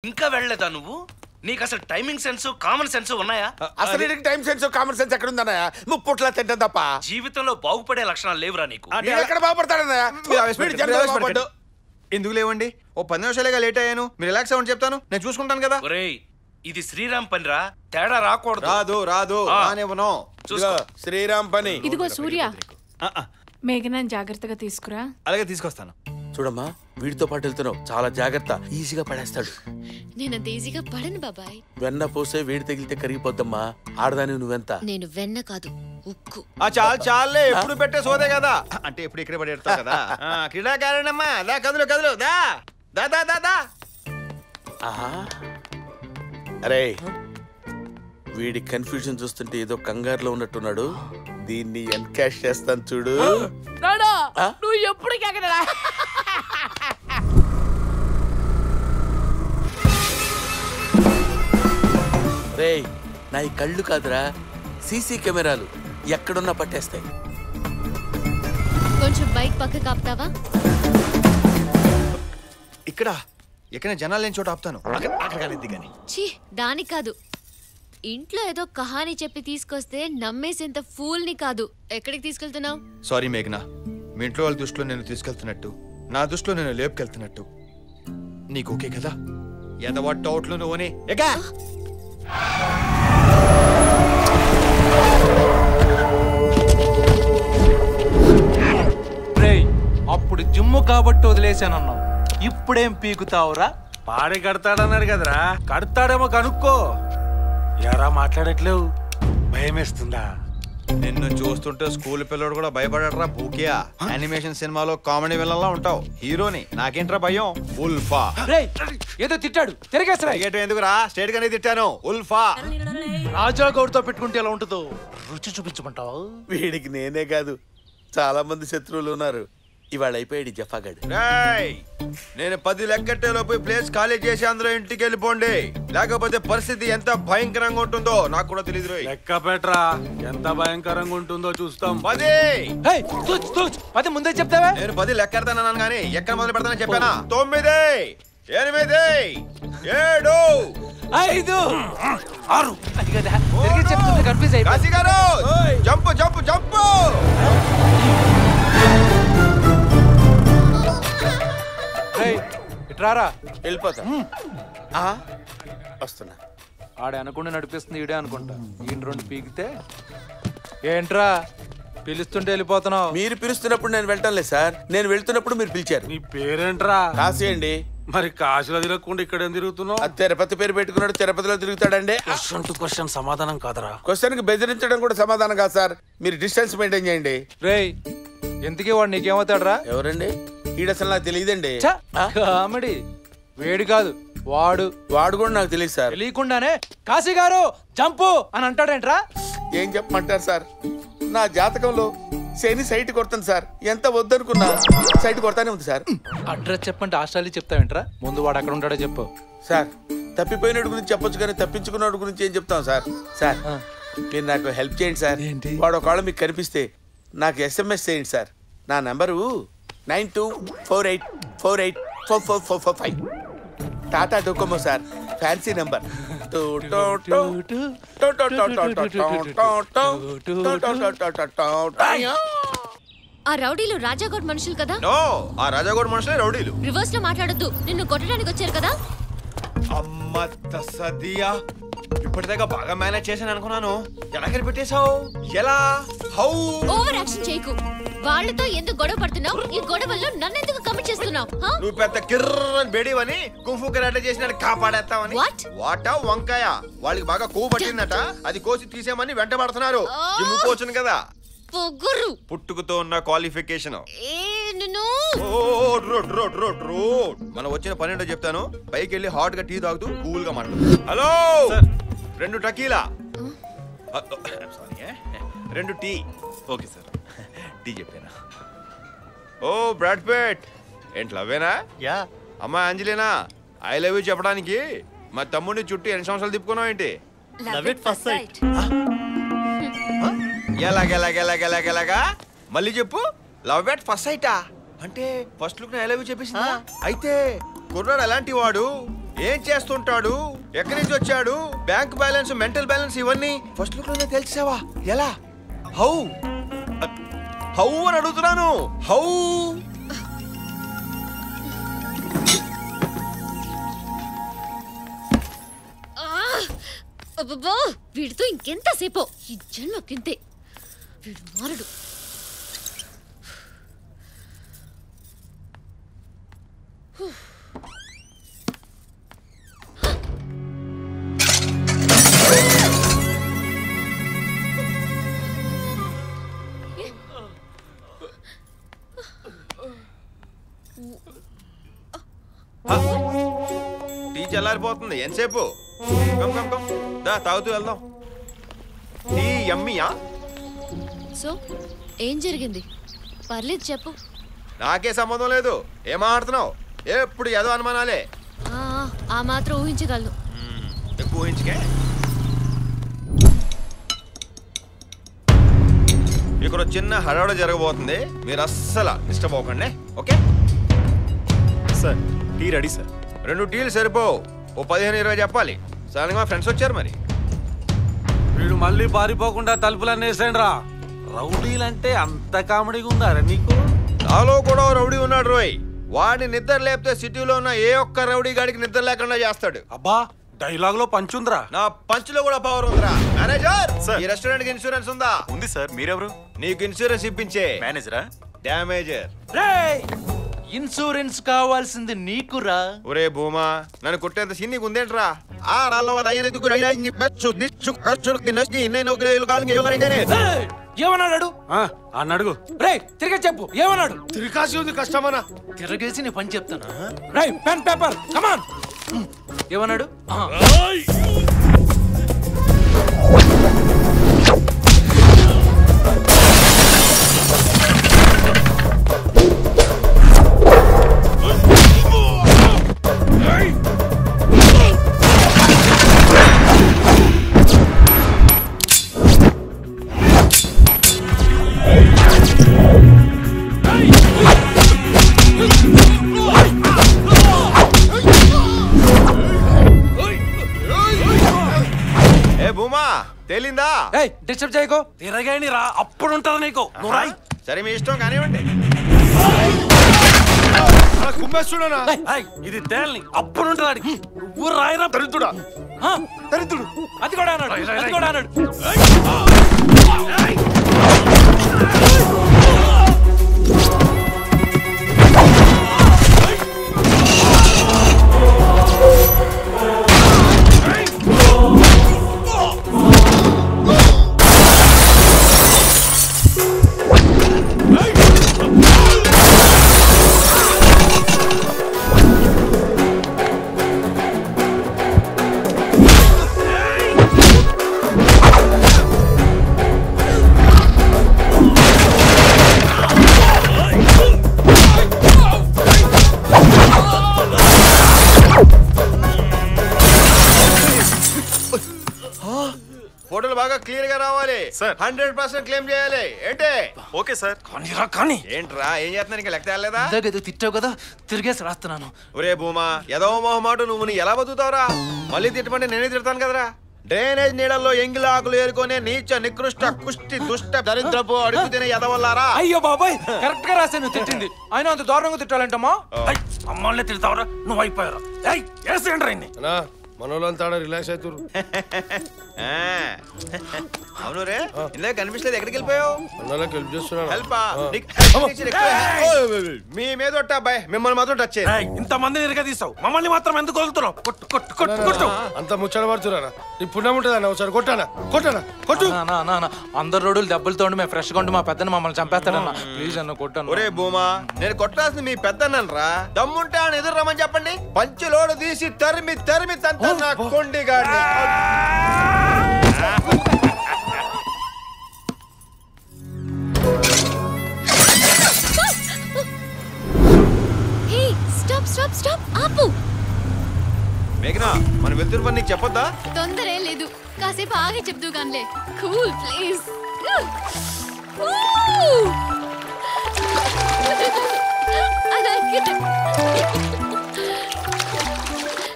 ఇంకా వెళ్ళలేదా నువ్వు? నీకు అసలు టైమింగ్ సెన్స్ కామన్ సెన్స్ ఉన్నాయా? అసలు నీకు టైం సెన్స్ కామన్ సెన్స్ ఎక్కడ ఉందన్నయ్య? ముప్పుట్లా తింటాం తప్ప జీవితంలో బాగుపడే లక్షణాలు లేవురా నీకు. ఎక్కడ బాగుపడతాడన్నయ్య? ఎందుకు లేవండి? ఓ 10 నిమిషాలుగా లేట్ అయ్యాను. మీరు రిలాక్స్ అవ్వండి, చెప్తాను, నేను చూసుకుంటాను కదా. ఒరేయ్, ఇది శ్రీరామ్ పనిరా, తేడా రాకూడదు. రాదు రాదు రానివ్వను. శ్రీరామ్ పని. ఇదిగో సూర్య, మేఘనాన్ని జాగ్రత్తగా తీసుకురా. అలాగే తీసుకొస్తాను. చూడమ్మా, వీడితో పాటు వెళ్తున్నావు, చాలా జాగ్రత్త, ఈజీగా పడేస్తాడు. నేనంత ఈజీగా పడను బాబాయ్. వెన్న పోసే వేడి తగిలితే కరిగిపోద్దమ్మా. ఆడదాని నువ్వెంత? నేను వెన్న కాదు, ఉక్కు. చాలే, ఎప్పుడు పెట్టే సోదే కదా. అంటే ఎప్పుడు ఇక్కడే పడేడతావు కదా. క్రీడాకారణమ్మా, దా కదులు కదులు, దా దా దా దా దా. అరే, వీడి కన్ఫ్యూజన్ చూస్తుంటే ఏదో కంగారులో ఉన్నట్టున్నాడు. దీన్ని ఎన్కాష్ చేస్తాను చూడు. నువ్వు ఎప్పుడు రే, నా ఈ కళ్ళు కాదురా, సీసీ కెమెరాలు ఎక్కడున్నా పట్టేస్తాయి. కొంచెం బైక్ పక్క కాపుతావా? ఇక్కడ ఎక్కడ జనాలు లేని చోట ఆపుతాను. ఛీ, దానికి కాదు. ఇంట్లో ఏదో కహాని చెప్పి తీసుకొస్తే నమ్మేసేంత ఫూల్ ని కాదు. ఎక్కడికి తీసుకెళ్తున్నావు? సారీ మేఘనా, మీ ఇంట్లో వాళ్ళ దృష్టిలో నేను తీసుకెళ్తున్నట్టు, నా దృష్టిలో నేను లేపుకెళ్తున్నట్టు నీకు ఓకే కదా? ఎదవాట్ అవుట్లు నువ్వుని ఎగా. అప్పుడు జిమ్ము కాబట్టి వదిలేసానన్నావు, ఇప్పుడేం పీకుతావురా? పాడి కడతాడన్నారు కదరా, కడతాడేమో కనుక్కో. ఎరా మాట్లాడట్లేవు, భయమేస్తుందా? నిన్ను చూస్తుంటే స్కూల్ పిల్లడు కూడా భయపడరా భూకియా. యానిమేషన్ సినిమాలో కామెడీ విలన్లా ఉంటావు, హీరోని. నాకేంట్రా భయం? ఉల్ఫా. ఏదో తిట్టాడు, తిరిగేసరా. ఎందుకురా? స్టేట్ గానే తిట్టాను. ఉల్ఫా. రాజా గౌడ్తో పెట్టుకుంటే ఎలా ఉంటుందో రుచి చూపించమంటావు? వీడికి నేనే కాదు, చాలా మంది శత్రువులు ఉన్నారు. ఇవాళ అయిపోయాడు జఫాగాడు. నేను 10 లెక్కట్టే లోపు ప్లేస్ ఖాళీ చేసి అందరూ ఇంటికి వెళ్ళిపోండి, లేకపోతే పరిస్థితి ఎంత భయంకరంగా ఉంటుందో నాకు కూడా తెలియదు. లెక్క పెట్టరా, ఎంత భయంకరంగా ఉంటుందో చూస్తాం. 10 ముందే చెప్తావా? నేను 10 లెక్కెడతానన్నాను కానీ ఎక్కడ మొదలు పెడతానని చెప్పానా? 9 8 7 5 6 అది కదా తిరిగి చెప్తుంటే కన్ఫ్యూజ్ అయిపోయి. కాశీ గారు, జంప్ జంప్ జంప్. ఇట్రారా, వెళ్ళిపోతా. వస్తున్నా. ఆడే అనుకుంటే నడిపిస్తుంది, ఈడే అనుకుంటా. ఈయన 2 పీకితే ఏంట్రా పిలుస్తుంటే వెళ్ళిపోతున్నావు? మీరు పిలుస్తున్నప్పుడు నేను వెళ్ళటం లేదు సార్, నేను వెళ్తున్నప్పుడు మీరు పిలిచారు. నీ పేరేంట్రా? కాశీ అండి. మరి కాశీలో తిరగకుండా ఇక్కడ ఏం తిరుగుతున్నావు? తిరుపతి పేరు పెట్టుకున్నాడు, తిరుపతిలో తిరుగుతాడండి. క్వశ్చన్ టు క్వశ్చన్ సమాధానం కాదరా. క్వశ్చన్ కి బెదిరించడం కూడా సమాధానం కాదు సార్. మీరు డిస్టెన్స్ మెయింటైన్ చేయండి. రేయ్, ఎందుకే వాడు నీకేమవుతాడరా? ఎవరండి? ఈడు అసలు నాకు తెలియదండి. కామెడీ. వేడి కాదు, వాడు. వాడు కూడా నాకు తెలియదు సార్. తెలియకుండానే కాశీ గారు జంపు అని అంటాడేంట్రా? ఏం చెప్పమంటారు సార్, నా జాతకంలో శని సైట్ కొడతాను సార్. ఎంత వద్దనుకున్నా సైట్ కొడతానే ఉంది సార్. అడ్రస్ చెప్పంటే ఆస్ట్రేలియా చెప్తావేంట్రా? ముందు వాడు అక్కడ ఉంటాడో చెప్పు సార్. తప్పిపోయినోడి గురించి చెప్పొచ్చు కానీ తప్పించుకున్నోడి గురించి ఏం చెప్తాం సార్. సార్, మీరు నాకు హెల్ప్ చేయండి సార్. వాడు ఒకవేళ మీకు కనిపిస్తే నాకు SMS చేయండి సార్. నా number 9248484445. Tata Docomo sir, fancy number. ఆ రౌడీలు రాజాగౌడ్ మనుషులు కదా? ఆ రాజాగౌడ్ మనుషులే రౌడీలు. రివర్స్ లో మాట్లాడొద్దు, నిన్ను కొట్టడానికి వచ్చారు కదా. అమ్మ తసదియా, ఇప్పటిదాకా బాగా మేనేజ్ చేశాను అనుకున్నాను. ఎలా కనిపెట్టేశావు? ఎలా? హౌ? ఓవర్ యాక్షన్ చేయకు. వాళ్ళతో ఎందుకు గొడవ పడుతున్నావు? ఈ గొడవల్లో నన్ను ఎందుకు కమిట్ చేస్తున్నావు? నువ్వు పెద్ద కిర్రని బేడీవని కుంఫు కరాటే చేసిన కాపాడేస్తావని. వాటా వంకాయ వాళ్ళకి బాగా కొవ్వు పట్టిందట, అది కోసి తీసేమని వెంట పడుతున్నారు. కోచును కదా, పుట్టుకతో ఉన్న క్వాలిఫికేషన్. మనం వచ్చిన పని ఏంటో చెప్తాను. పైకి వెళ్ళి హాట్ గా టీ తాగుతూ కూల్ గా మాట్లాడు. Hello, 2 tequila, 2 tea. Okay sir. Tea చెప్పానా? ఓ బ్రాడ్ పిట్, ఏంటి లవ్వేనా? యా. అమ్మా అంజలినా, ఐ లవ్ యూ చెప్పడానికి మా తమ్ముడిని చుట్టూ 8 సంవత్సరాలు తిప్పుకున్నావు ఏంటి? ఎలాగెలాగెలాగెలాగెలాగా మళ్ళీ చెప్పు. లవ్ ఎట్ ఫస్ట్ సైటా? అంటే first look I love you చెప్పేసిందా? అయితే కుర్రాడు ఎలాంటి వాడు, ఏం చేస్తుంటాడు, ఎక్కడి నుంచి వచ్చాడు, బ్యాంక్ బ్యాలెన్స్, మెంటల్ బ్యాలెన్స్ ఇవన్నీ ఫస్ట్ లుక్ లోనే తెలిసావా? ఎలా? హౌ హౌ అని అడుగుతున్నాను. హౌ? అబ్బబ్బో, వీడితో ఇంకెంతసేపో, ఈ జన్మకింతే, వీడు మారడు. టీ చల్లారిపోతుంది, ఎంతసేపు? కమ్ కమ్ కమ్, దా తాగుతూ వెళ్దాం. టీ యమ్మీయా? సో ఏం జరిగింది? పర్లేదు చెప్పు. నాకే సంబంధం లేదు, ఏం ఆడుతున్నావు? ఎప్పుడు ఏదో అనుమానాలే. ఆ మాత్రం ఊహించగలను. ఎక్కువ ఊహించుకే. ఇక్కడ చిన్న హడావుడి జరగబోతుంది, మీరు అస్సలు డిస్టర్బ్ అవ్వకండి. Okay sir, tea ready sir. 2 టీలు సరిపోవు, ఓ 15-20 చెప్పాలి. సడన్గా మా ఫ్రెండ్స్ వచ్చారు మరి. వీడు మళ్ళీ పారిపోకుండా తలుపులన్నీ వేసేయండి రా. రౌడీలంటే అంత కామెడీగా ఉందారా నీకు? నాలో కూడా ఓ రౌడీ ఉన్నాడు రోయ్. వాడిని నిద్ర లేపితే సిటీలో ఉన్న ఏ ఒక్క రౌడీ గాడికి నిద్ర లేకుండా చేస్తాడు. అబ్బా, డైలాగ్ లో పంచుందిరా. నా పంచులో కూడా పవర్ ఉందిరా. మేనేజర్, ఈ రెస్టారెంట్ కి ఇన్సూరెన్స్ ఉందా? ఉంది సార్. మీరెవరు? నీకు ఇన్సూరెన్స్ ఇప్పించే మేనేజరా? డ్యామేజర్. ఇన్సూరెన్స్ కావాల్సింది నీకురా. ఒరే భూమా, నన్ను కొట్టేంత సీన్ ఉందేంట్రా? ఏమన్నాడు? అన్నడుగు. రే తిరిగి చెప్పు, ఏమన్నాడు? తిరికాసి ఉంది కష్టమనా? తిరగేసి నీ పని చెప్తాను. రై పెన్ పేపర్ కమాన్. ఏమన్నాడు? తేలిందా? డిస్టర్బ్ చేయకో. తిరగేని రా, అప్పుడు ఉంటది నీకు. సరే మీ ఇష్టం కానివ్వండి. ఇది తేలని అప్పుడు ఉంటది. నువ్వు రాయరా దరిద్రుడా. దరిద్రుడు అది కూడా అన్నాడు, అది కూడా అన్నాడు. ఫోటోలు బాగా క్లియర్ గా రావాలి. 100% క్లెయిమ్ చేయాలి. ఏంటే? Okay sir. కానీ ఏంట్రా, ఏం చేస్తున్నా ఇంకా లెక్క తేలేదా? తిట్టావు కదా, తిరిగేసి రాస్తున్నాను. ఒరే భూమా, ఏదో మొహమాట నువ్వు నీ ఎలా బతుకుతావురా? మళ్ళీ తిట్టమంటే నేనే తిడతాను కదరా. డ్రైనేజ్ నీడల్లో ఎంగిలి ఆకులు ఏరుకునే నీచ నికృష్ట కుష్టి దుష్ట దరిద్రపు అడుగు తినే ఎదవల్లారా. అయ్యో బాబాయ్, కరెక్ట్ గా రాశాను, తిట్టింది. ఆయన అంత దారుణంగా తిట్టాలంటమ్మా? అమ్మల్ని తిడతావరా? నువ్వు అయిపోయారా? మనోళ్ళంతా రిలాక్స్ అవుతారు. అవును రే, ఇందాక కనిపిస్తుంది, ఎక్కడికి వెళ్ళిపోయావు? హెల్ప్ చేస్తున్నాను. మీ మీద అబ్బాయి, మిమ్మల్ని మాత్రం టచ్ చేయాలి. ఇంత మందిని ఇరగదీస్తావు, మమ్మల్ని మాత్రం ఎందుకు వదులుతున్నావు? అంత ముచ్చట పడుతున్నా. నీ పుణ్యం ఉంటుందన్న, ఒకసారి కొట్టానా? కొట్టు. అందరు రోడ్లు దెబ్బలతో మేము ఫ్రెష్ గా ఉండి మా పెద్దని మమ్మల్ని చంపేస్తాడన్న. ప్లీజ్ అన్న కొట్టాను. ఒరే భూమా, నేను కొట్టాల్సింది మీ పెద్దన్నను రా. దమ్ముంటే ఆయన ఎదురు రమ్మని చెప్పండి. పంచులోడు తీసి తరిమి తంతా నా కొండిగాడిని. స్టాప్ ఆపు. మేఘనా, మనం వెళ్తున్న పని నీకు చెప్పొద్దా? తొందరే లేదు, కాసేపు ఆగి చెప్తూ గానిలే. Cool please.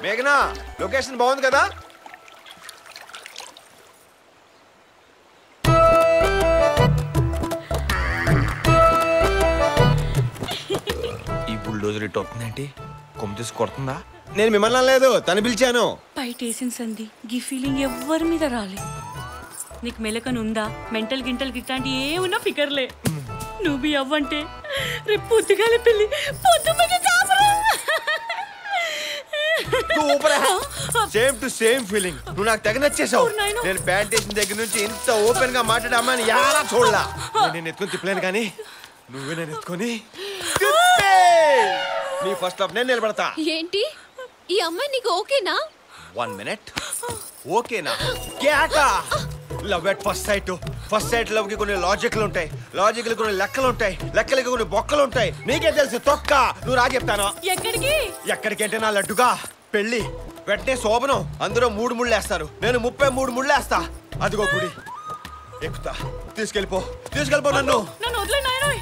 మేఘనా లొకేషన్ బాగుంది కదా? ఈ బుల్డోజర్ ఇటు వస్తుందేంటి? కొమ్ము తీసి కొడుతుందా? నేను మిమ్మల్ని లేదు తను పిలిచాను. బయటేసిన సంధి గీ ఫీలింగ్ ఎవ్వరి మీద రాలే. నీకు మెలకను ఉందా? మెంటల్ గింటల్ గిట్లాంటి ఏ ఉన్నా ఫికర్లే. నువ్వు బి అవ్వంటే రేపు పొద్దుగాల పెళ్ళి పొద్దుమని సేమ్ టు సేమ్ ఫీలింగ్. నువ్వు నాకు తెగ నచ్చేసావు. నేను ప్యాంట్ వేసిన దగ్గర నుంచి ఇంత ఓపెన్ గా మాట్లాడే అమ్మాయిని యారా చూడలా. నేను ఎత్తుకొని తిప్పలేను కానీ నువ్వే నేను ఎత్తుకొని నీ ఫస్ట్ స్టాప్ నేను నిలబడతా. ఏంటి ఈ అమ్మాయి నీకు ఓకేనా? 1 minute. ఓకేనా? కేకా love at first sight. First sight love కి కొన్ని లాజిక్లు ఉంటాయి, లాజిక్లు కొన్ని లెక్కలు ఉంటాయి, లెక్కలకి కొన్ని బొక్కలు ఉంటాయి. నీకే తెలుసు తొక్క. నువ్వు రా చెప్తాను. ఎక్కడికి? ఎక్కడికంటే నా లడ్డుగా పెళ్ళి వెంటనే శోభనం. అందరూ 3 ముళ్ళు వేస్తారు, నేను 33 ముళ్ళు వేస్తా. అదిగో గుడి ఎక్కుతా. తీసుకెళ్ళిపో నన్ను. నన్ను వదిలే నాయనోయ్.